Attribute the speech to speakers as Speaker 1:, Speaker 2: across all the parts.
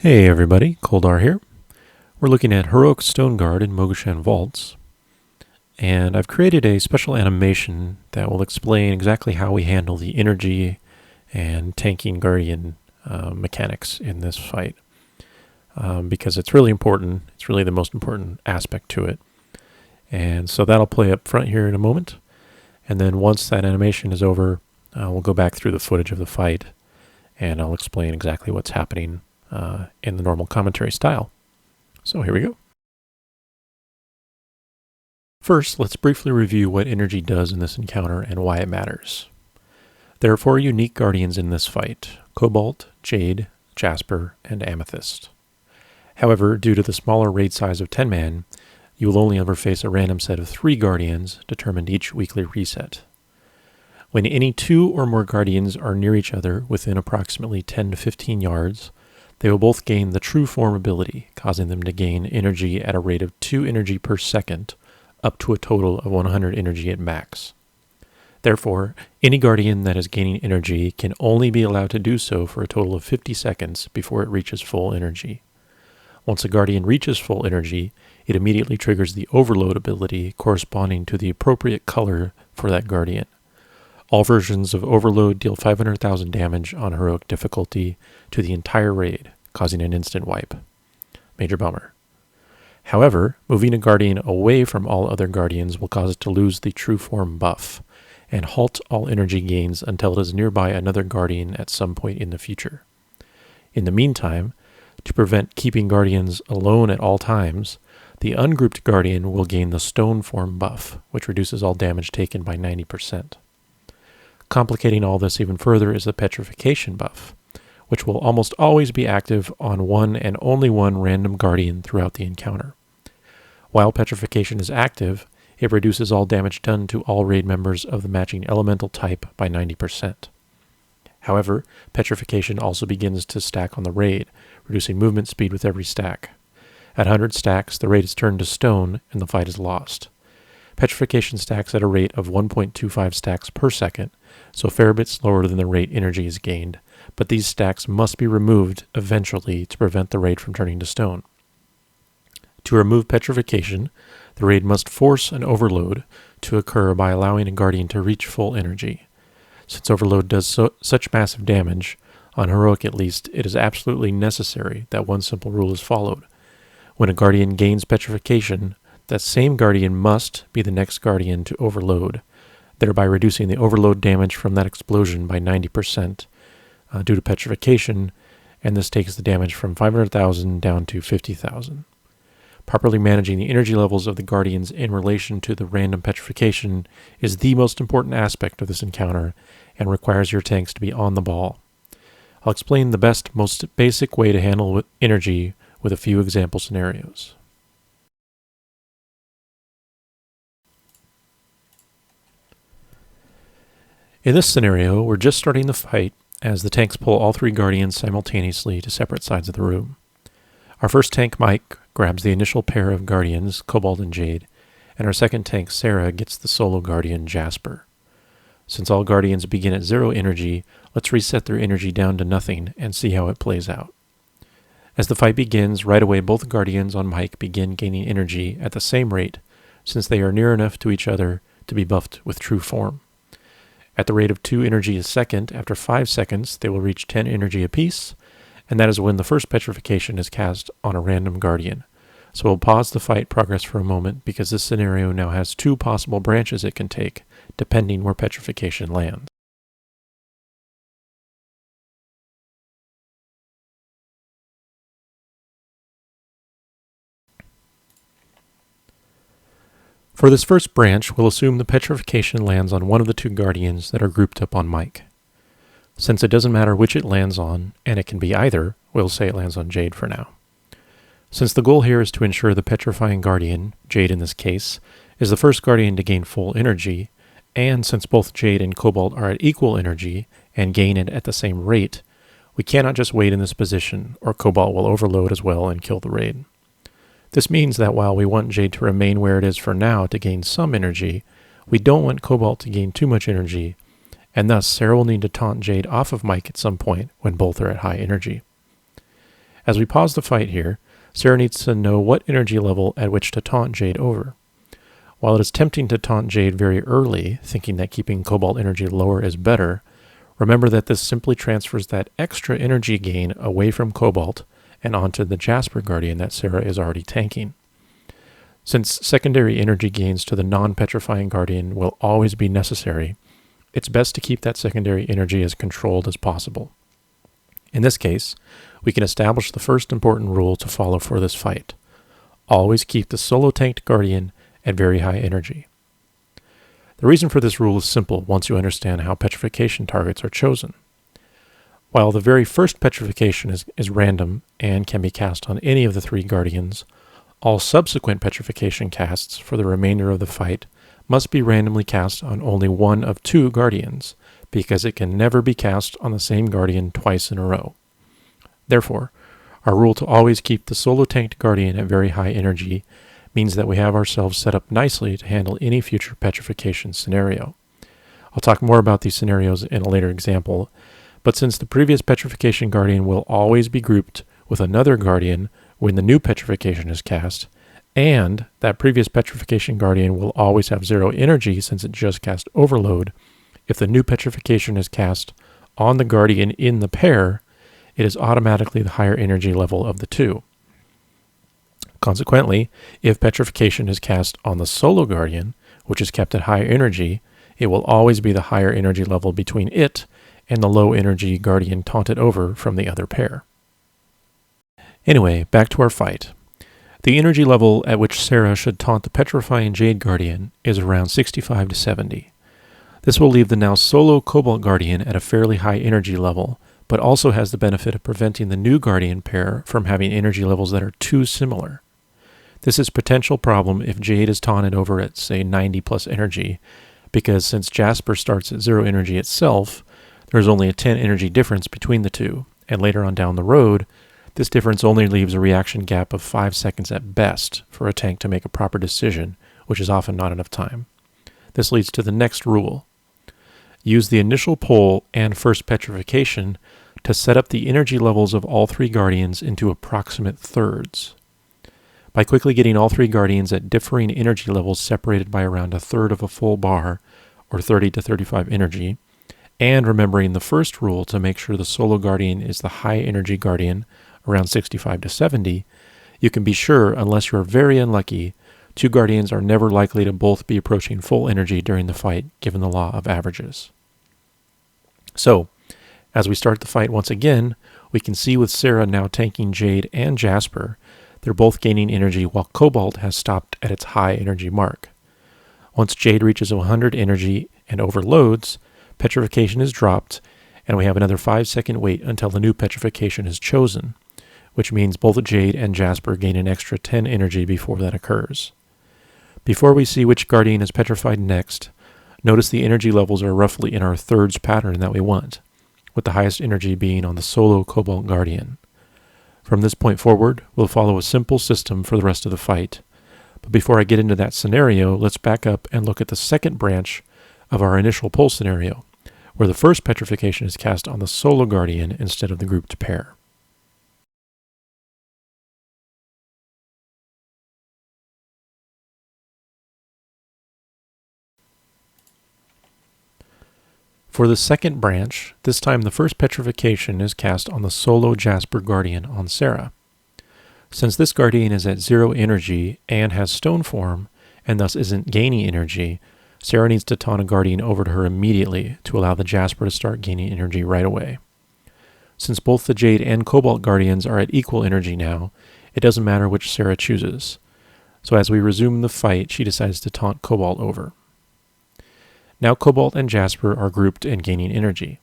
Speaker 1: Hey everybody, Koldar here. We're looking at Heroic Stone Guard in Mogu'shan Vaults, and I've created a special animation that will explain exactly how we handle the energy and tanking guardian mechanics in this fight, because it's really important. It's really the most important aspect to it. And so that'll play up front here in a moment, and then once that animation is over, we'll go back through the footage of the fight, and I'll explain exactly what's happening in the normal commentary style. So here we go. First, let's briefly review what energy does in this encounter and why it matters. There are 4 unique guardians in this fight: Cobalt, Jade, Jasper, and Amethyst. However, due to the smaller raid size of 10 man, you will only ever face a random set of 3 guardians determined each weekly reset. When any 2 or more guardians are near each other within approximately 10 to 15 yards, they will both gain the True Form ability, causing them to gain energy at a rate of 2 energy per second, up to a total of 100 energy at max. Therefore, any guardian that is gaining energy can only be allowed to do so for a total of 50 seconds before it reaches full energy. Once a guardian reaches full energy, it immediately triggers the Overload ability corresponding to the appropriate color for that guardian. All versions of Overload deal 500,000 damage on heroic difficulty to the entire raid, causing an instant wipe. Major bummer. However, moving a guardian away from all other guardians will cause it to lose the True Form buff, and halt all energy gains until it is nearby another guardian at some point in the future. In the meantime, to prevent keeping guardians alone at all times, the ungrouped guardian will gain the Stone Form buff, which reduces all damage taken by 90%. Complicating all this even further is the petrification buff, which will almost always be active on one and only one random guardian throughout the encounter. While petrification is active, it reduces all damage done to all raid members of the matching elemental type by 90%. However, petrification also begins to stack on the raid, reducing movement speed with every stack. At 100 stacks, the raid is turned to stone and the fight is lost. Petrification stacks at a rate of 1.25 stacks per second, so a fair bit slower than the rate energy is gained, but these stacks must be removed eventually to prevent the raid from turning to stone. To remove petrification, the raid must force an overload to occur by allowing a guardian to reach full energy. Since overload does such massive damage, on heroic at least, it is absolutely necessary that one simple rule is followed. When a guardian gains petrification, that same guardian must be the next guardian to overload, thereby reducing the overload damage from that explosion by 90% due to petrification, and this takes the damage from 500,000 down to 50,000. Properly managing the energy levels of the guardians in relation to the random petrification is the most important aspect of this encounter and requires your tanks to be on the ball. I'll explain the best, most basic way to handle energy with a few example scenarios. In this scenario, we're just starting the fight as the tanks pull all 3 guardians simultaneously to separate sides of the room. Our first tank, Mike, grabs the initial pair of guardians, Cobalt and Jade, and our second tank, Sarah, gets the solo guardian, Jasper. Since all guardians begin at 0 energy, let's reset their energy down to nothing and see how it plays out. As the fight begins, right away both guardians on Mike begin gaining energy at the same rate, since they are near enough to each other to be buffed with True Form. At the rate of 2 energy a second, after 5 seconds, they will reach 10 energy apiece, and that is when the first petrification is cast on a random guardian. So we'll pause the fight progress for a moment because this scenario now has 2 possible branches it can take, depending where petrification lands. For this first branch, we'll assume the petrification lands on one of the 2 guardians that are grouped up on Mike. Since it doesn't matter which it lands on, and it can be either, we'll say it lands on Jade for now. Since the goal here is to ensure the petrifying guardian, Jade in this case, is the first guardian to gain full energy, and since both Jade and Cobalt are at equal energy and gain it at the same rate, we cannot just wait in this position, or Cobalt will overload as well and kill the raid. This means that while we want Jade to remain where it is for now to gain some energy, we don't want Cobalt to gain too much energy, and thus Sarah will need to taunt Jade off of Mike at some point when both are at high energy. As we pause the fight here, Sarah needs to know what energy level at which to taunt Jade over. While it is tempting to taunt Jade very early, thinking that keeping Cobalt energy lower is better, remember that this simply transfers that extra energy gain away from Cobalt and onto the Jasper Guardian that Sarah is already tanking. Since secondary energy gains to the non-petrifying Guardian will always be necessary, it's best to keep that secondary energy as controlled as possible. In this case, we can establish the first important rule to follow for this fight. Always keep the solo tanked Guardian at very high energy. The reason for this rule is simple once you understand how petrification targets are chosen. While the very first petrification is random and can be cast on any of the 3 Guardians, all subsequent petrification casts for the remainder of the fight must be randomly cast on only one of 2 Guardians, because it can never be cast on the same Guardian twice in a row. Therefore, our rule to always keep the solo tanked Guardian at very high energy means that we have ourselves set up nicely to handle any future petrification scenario. I'll talk more about these scenarios in a later example, but since the previous petrification Guardian will always be grouped with another Guardian when the new petrification is cast, and that previous petrification Guardian will always have 0 energy since it just cast Overload, if the new petrification is cast on the Guardian in the pair, it is automatically the higher energy level of the 2. Consequently, if petrification is cast on the solo Guardian, which is kept at high energy, it will always be the higher energy level between it and the low energy Guardian taunted over from the other pair. Anyway, back to our fight. The energy level at which Sarah should taunt the petrifying Jade Guardian is around 65 to 70. This will leave the now solo Cobalt Guardian at a fairly high energy level, but also has the benefit of preventing the new Guardian pair from having energy levels that are too similar. This is a potential problem if Jade is taunted over at, say, 90 plus energy, because since Jasper starts at 0 energy itself, there's only a 10 energy difference between the 2, and later on down the road, this difference only leaves a reaction gap of 5 seconds at best for a tank to make a proper decision, which is often not enough time. This leads to the next rule. Use the initial pull and first petrification to set up the energy levels of all 3 Guardians into approximate thirds. By quickly getting all 3 Guardians at differing energy levels separated by around a third of a full bar, or 30 to 35 energy, and remembering the first rule to make sure the solo Guardian is the high energy Guardian, around 65 to 70, you can be sure, unless you're very unlucky, 2 Guardians are never likely to both be approaching full energy during the fight, given the law of averages. So, as we start the fight once again, we can see with Sarah now tanking Jade and Jasper, they're both gaining energy while Cobalt has stopped at its high energy mark. Once Jade reaches 100 energy and overloads, petrification is dropped, and we have another 5-second wait until the new petrification is chosen, which means both Jade and Jasper gain an extra 10 energy before that occurs. Before we see which Guardian is petrified next, notice the energy levels are roughly in our thirds pattern that we want, with the highest energy being on the solo Cobalt Guardian. From this point forward, we'll follow a simple system for the rest of the fight. But before I get into that scenario, let's back up and look at the second branch of our initial pull scenario, where the first petrification is cast on the solo Guardian instead of the grouped pair. For the second branch, this time the first petrification is cast on the solo Jasper Guardian on Sarah. Since this Guardian is at 0 energy and has stone form, and thus isn't gaining energy, Sarah needs to taunt a Guardian over to her immediately to allow the Jasper to start gaining energy right away. Since both the Jade and Cobalt Guardians are at equal energy now, it doesn't matter which Sarah chooses. So as we resume the fight, she decides to taunt Cobalt over. Now Cobalt and Jasper are grouped and gaining energy.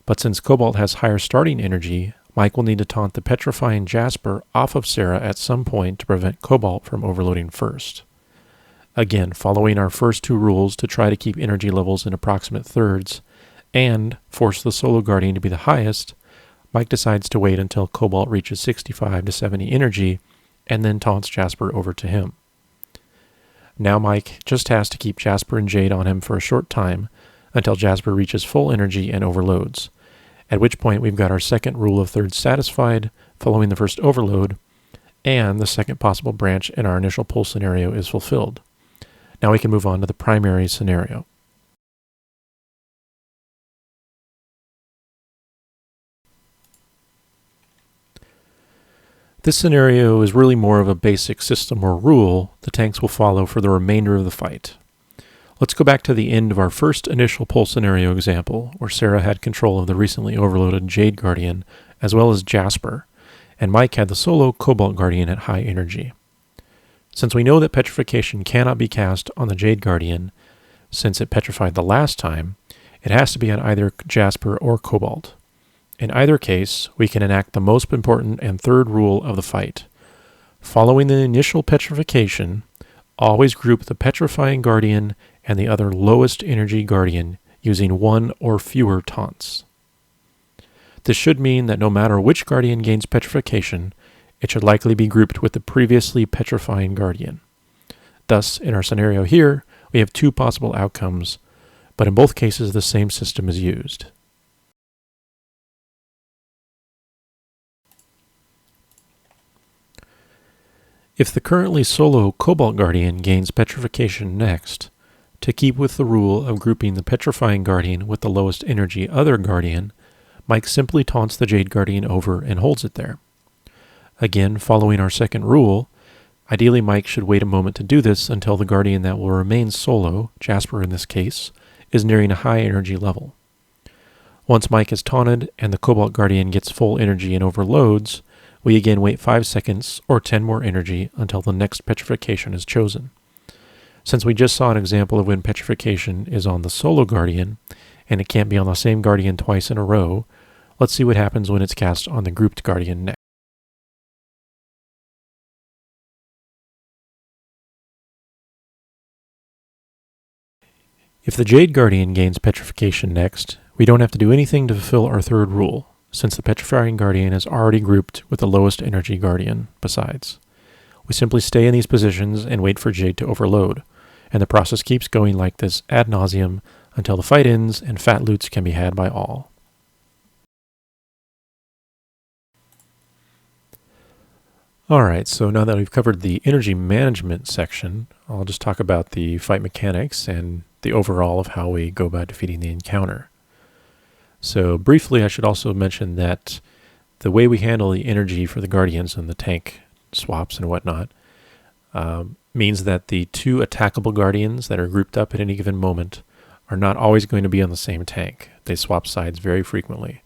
Speaker 1: But since Cobalt has higher starting energy, Mike will need to taunt the petrifying Jasper off of Sarah at some point to prevent Cobalt from overloading first. Again, following our first 2 rules to try to keep energy levels in approximate thirds, and force the solo Guardian to be the highest, Mike decides to wait until Cobalt reaches 65 to 70 energy, and then taunts Jasper over to him. Now Mike just has to keep Jasper and Jade on him for a short time until Jasper reaches full energy and overloads, at which point we've got our second rule of thirds satisfied following the first overload, and the second possible branch in our initial pull scenario is fulfilled. Now we can move on to the primary scenario. This scenario is really more of a basic system or rule the tanks will follow for the remainder of the fight. Let's go back to the end of our first initial pull scenario example, where Sarah had control of the recently overloaded Jade Guardian, as well as Jasper, and Mike had the solo Cobalt Guardian at high energy. Since we know that petrification cannot be cast on the Jade Guardian, since it petrified the last time, it has to be on either Jasper or Cobalt. In either case, we can enact the most important and third rule of the fight. Following the initial petrification, always group the petrifying Guardian and the other lowest energy Guardian using one or fewer taunts. This should mean that no matter which Guardian gains petrification, it should likely be grouped with the previously petrifying Guardian. Thus, in our scenario here, we have two possible outcomes, but in both cases the same system is used. If the currently solo Cobalt Guardian gains petrification next, to keep with the rule of grouping the petrifying Guardian with the lowest energy other Guardian, Mike simply taunts the Jade Guardian over and holds it there. Again, following our second rule, ideally Mike should wait a moment to do this until the Guardian that will remain solo, Jasper in this case, is nearing a high energy level. Once Mike is taunted and the Cobalt Guardian gets full energy and overloads, we again wait 5 seconds or 10 more energy until the next petrification is chosen. Since we just saw an example of when petrification is on the solo Guardian, and it can't be on the same Guardian twice in a row, let's see what happens when it's cast on the grouped Guardian next. If the Jade Guardian gains petrification next, we don't have to do anything to fulfill our third rule, since the petrifying Guardian is already grouped with the lowest energy Guardian besides. We simply stay in these positions and wait for Jade to overload, and the process keeps going like this ad nauseum until the fight ends and fat loots can be had by all. Alright, so now that we've covered the energy management section, I'll just talk about the fight mechanics and the overall of how we go about defeating the encounter. So briefly, I should also mention that the way we handle the energy for the Guardians and the tank swaps and whatnot means that the two attackable Guardians that are grouped up at any given moment are not always going to be on the same tank. They swap sides very frequently.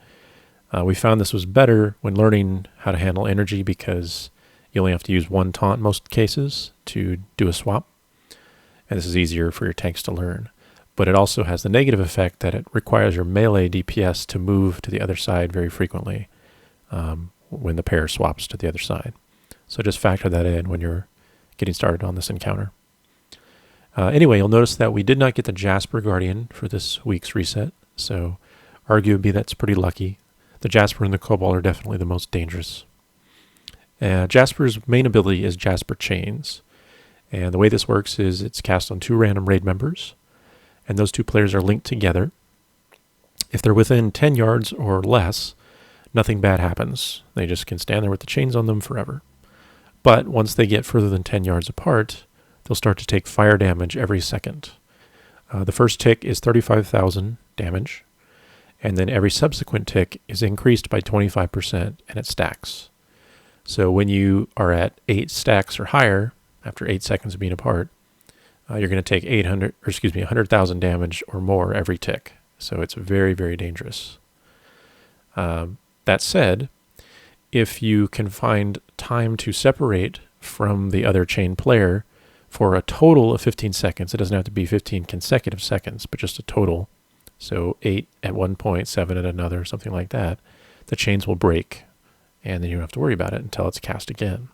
Speaker 1: We found this was better when learning how to handle energy because you only have to use one taunt in most cases to do a swap, and this is easier for your tanks to learn. But it also has the negative effect that it requires your melee DPS to move to the other side very frequently when the pair swaps to the other side. So just factor that in when you're getting started on this encounter. Anyway, you'll notice that we did not get the Jasper Guardian for this week's reset, so arguably that's pretty lucky. The Jasper and the Cobalt are definitely the most dangerous. Jasper's main ability is Jasper Chains, and the way this works is it's cast on 2 random raid members, and those 2 players are linked together. If they're within 10 yards or less, nothing bad happens. They just can stand there with the chains on them forever. But once they get further than 10 yards apart, they'll start to take fire damage every second. The first tick is 35,000 damage, and then every subsequent tick is increased by 25%, and it stacks. So when you are at 8 stacks or higher, after 8 seconds of being apart, you're going to take 100,000 damage or more every tick. So it's very, very dangerous. That said, if you can find time to separate from the other chain player for a total of 15 seconds, it doesn't have to be 15 consecutive seconds, but just a total. So 8 at one point, 7 at another, something like that. The chains will break, and then you don't have to worry about it until it's cast again.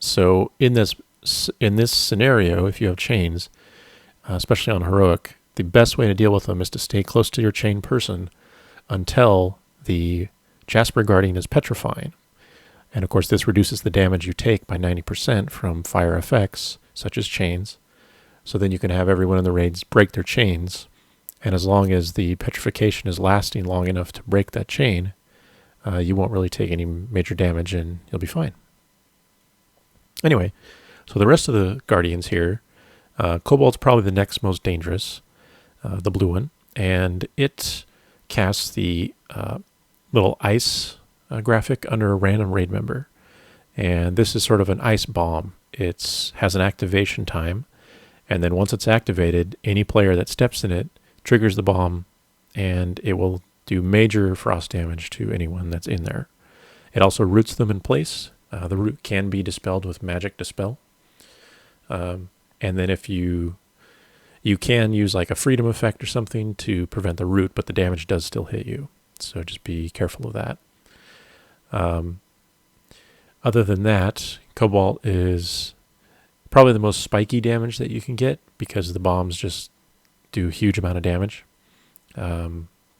Speaker 1: So in this scenario, if you have chains, especially on heroic, the best way to deal with them is to stay close to your chain person until the Jasper Guardian is petrifying. And of course, this reduces the damage you take by 90% from fire effects, such as chains. So then you can have everyone in the raids break their chains, and as long as the petrification is lasting long enough to break that chain, you won't really take any major damage and you'll be fine. Anyway, so the rest of the Guardians here, Kobold's probably the next most dangerous, the blue one, and it casts the little ice graphic under a random raid member. And this is sort of an ice bomb. It has an activation time, and then once it's activated, any player that steps in it triggers the bomb, and it will do major frost damage to anyone that's in there. It also roots them in place. The root can be dispelled with magic dispel. And then if you can use like a freedom effect or something to prevent the root, but the damage does still hit you. So just be careful of that. Other than that, Cobalt is probably the most spiky damage that you can get because the bombs just do a huge amount of damage.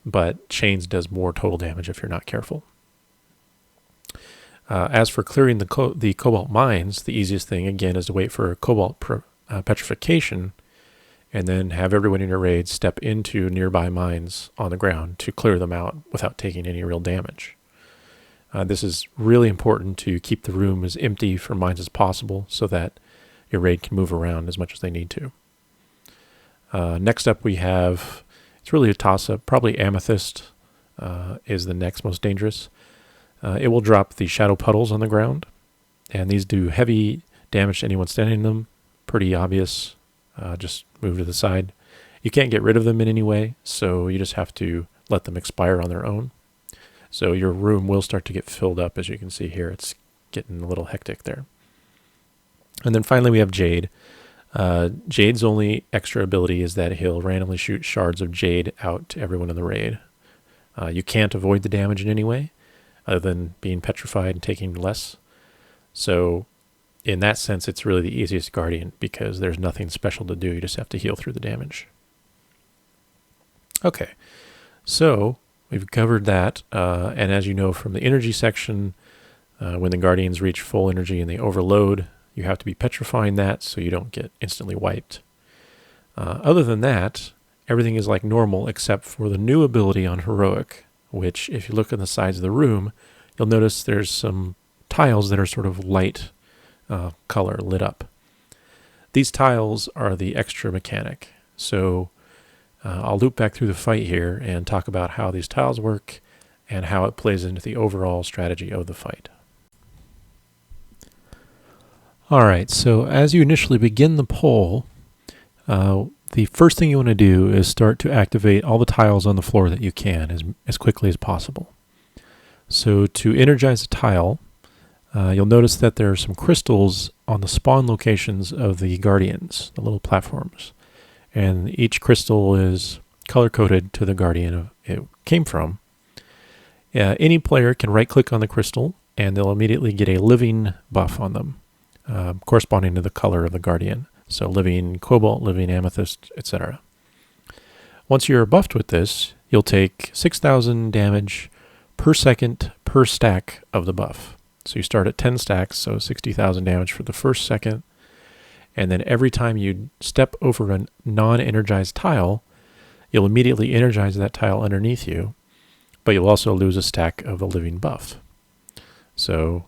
Speaker 1: But Chains does more total damage if you're not careful. As for clearing the Cobalt mines, the easiest thing, again, is to wait for a Cobalt petrification and then have everyone in your raid step into nearby mines on the ground to clear them out without taking any real damage. This is really important to keep the room as empty for mines as possible so that your raid can move around as much as they need to. Next up we have, it's really a toss-up, probably Amethyst is the next most dangerous. It will drop the shadow puddles on the ground, and these do heavy damage to anyone standing in them. Pretty obvious. Just move to the side. You can't get rid of them in any way, so you just have to let them expire on their own. So your room will start to get filled up, as you can see here. It's getting a little hectic there. And then finally we have Jade. Jade's only extra ability is that he'll randomly shoot shards of Jade out to everyone in the raid. You can't avoid the damage in any way, other than being petrified and taking less. So in that sense, it's really the easiest Guardian because there's nothing special to do. You just have to heal through the damage. Okay, so we've covered that. And as you know from the energy section, when the Guardians reach full energy and they overload, you have to be petrifying that so you don't get instantly wiped. Other than that, everything is like normal except for the new ability on Heroic, which if you look on the sides of the room, you'll notice there's some tiles that are sort of light color lit up. These tiles are the extra mechanic. So I'll loop back through the fight here and talk about how these tiles work and how it plays into the overall strategy of the fight. Alright, so as you initially begin the poll, the first thing you want to do is start to activate all the tiles on the floor that you can as quickly as possible. So to energize a tile, you'll notice that there are some crystals on the spawn locations of the Guardians, the little platforms. And each crystal is color-coded to the Guardian it came from. Any player can right-click on the crystal, and they'll immediately get a living buff on them, corresponding to the color of the Guardian. So living Cobalt, living Amethyst, etc. Once you're buffed with this, you'll take 6,000 damage per second per stack of the buff. So you start at 10 stacks, so 60,000 damage for the first second. And then every time you step over a non-energized tile, you'll immediately energize that tile underneath you, but you'll also lose a stack of the living buff. So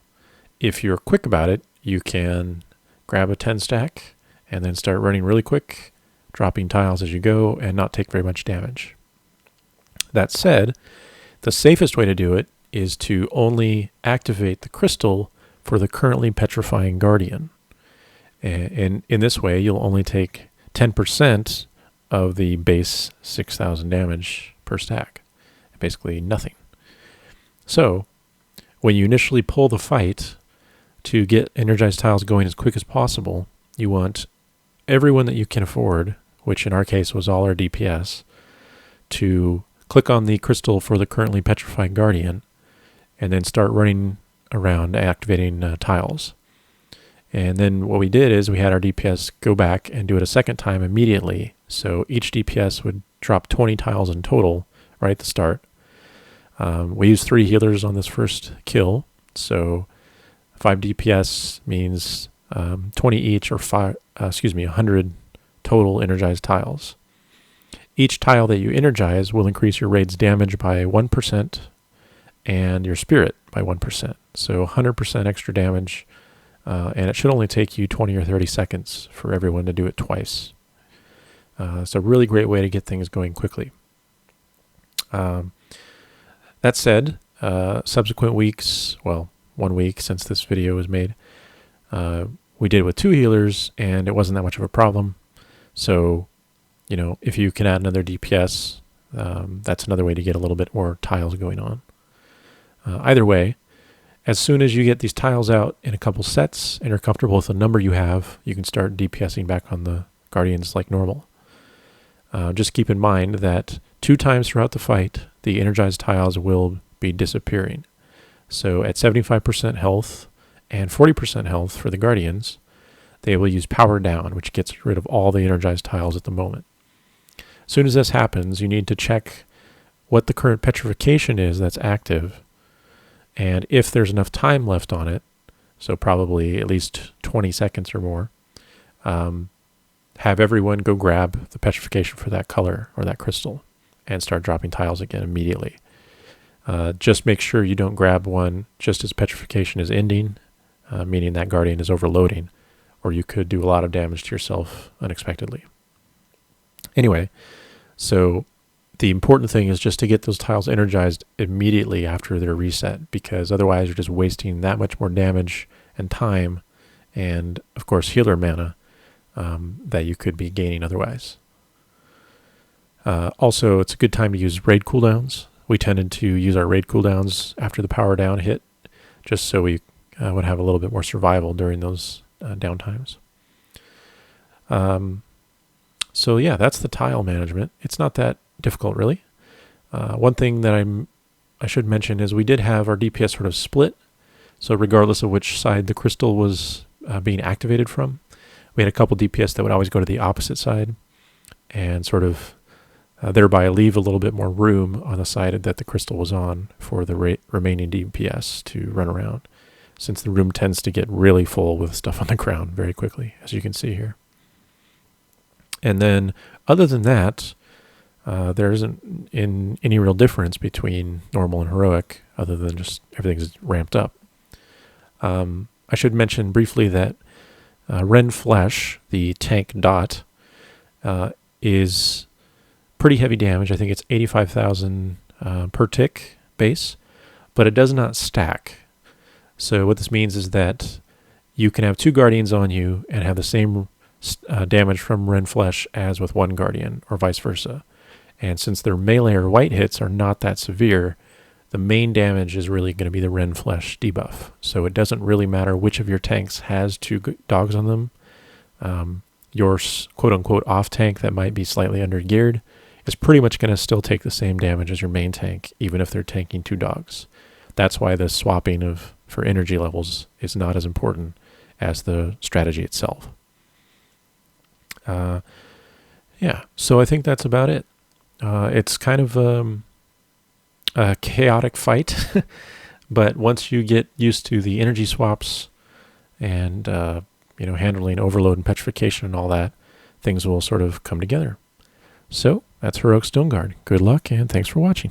Speaker 1: if you're quick about it, you can grab a 10 stack and then start running really quick, dropping tiles as you go, and not take very much damage. That said, the safest way to do it is to only activate the crystal for the currently petrifying Guardian. And in this way, you'll only take 10% of the base 6,000 damage per stack. Basically nothing. So, when you initially pull the fight to get energized tiles going as quick as possible, you want everyone that you can afford, which in our case was all our DPS, to click on the crystal for the currently petrified Guardian, and then start running around activating tiles. And then what we did is we had our DPS go back and do it a second time immediately. So each DPS would drop 20 tiles in total right at the start. We used 3 healers on this first kill. So 5 DPS means 20 each, or 100 total energized tiles. Each tile that you energize will increase your raid's damage by 1%, and your spirit by 1%. So 100% extra damage, and it should only take you 20 or 30 seconds for everyone to do it twice. It's a really great way to get things going quickly. That said, subsequent weeks, well, 1 week since this video was made, we did it with 2 healers, and it wasn't that much of a problem. So, you know, if you can add another DPS, that's another way to get a little bit more tiles going on. Either way, as soon as you get these tiles out in a couple sets and you're comfortable with the number you have, you can start DPSing back on the Guardians like normal. Just keep in mind that 2 times throughout the fight, the energized tiles will be disappearing. So at 75% health and 40% health for the Guardians, they will use Power Down, which gets rid of all the energized tiles at the moment. As soon as this happens, you need to check what the current petrification is that's active, and if there's enough time left on it, so probably at least 20 seconds or more, have everyone go grab the petrification for that color or that crystal and start dropping tiles again immediately. Just make sure you don't grab one just as petrification is ending, meaning that Guardian is overloading, or you could do a lot of damage to yourself unexpectedly. Anyway, so the important thing is just to get those tiles energized immediately after they're reset, because otherwise you're just wasting that much more damage and time and, of course, healer mana that you could be gaining otherwise. Also, it's a good time to use raid cooldowns. We tended to use our raid cooldowns after the power down hit, just so we would have a little bit more survival during those downtimes. So yeah, that's the tile management. It's not that difficult, really. One thing that I should mention is we did have our DPS sort of split. So regardless of which side the crystal was being activated from, we had a couple DPS that would always go to the opposite side and sort of thereby leave a little bit more room on the side that the crystal was on for the remaining DPS to run around, since the room tends to get really full with stuff on the ground very quickly, as you can see here. And then, other than that, there isn't any real difference between normal and heroic, other than just everything's ramped up. I should mention briefly that Ren Flesh, the tank dot, is pretty heavy damage. I think it's 85,000 per tick base, but it does not stack. So what this means is that you can have 2 Guardians on you and have the same damage from Ren Flesh as with 1 Guardian, or vice versa. And since their melee or white hits are not that severe, the main damage is really going to be the Ren Flesh debuff. So it doesn't really matter which of your tanks has 2 dogs on them. Your quote-unquote off tank that might be slightly under-geared is pretty much going to still take the same damage as your main tank, even if they're tanking 2 dogs. That's why the swapping for energy levels is not as important as the strategy itself. Yeah, so I think that's about it. It's kind of a chaotic fight, but once you get used to the energy swaps and handling overload and petrification and all that, things will sort of come together. So that's Heroic Stoneguard. Good luck, and thanks for watching.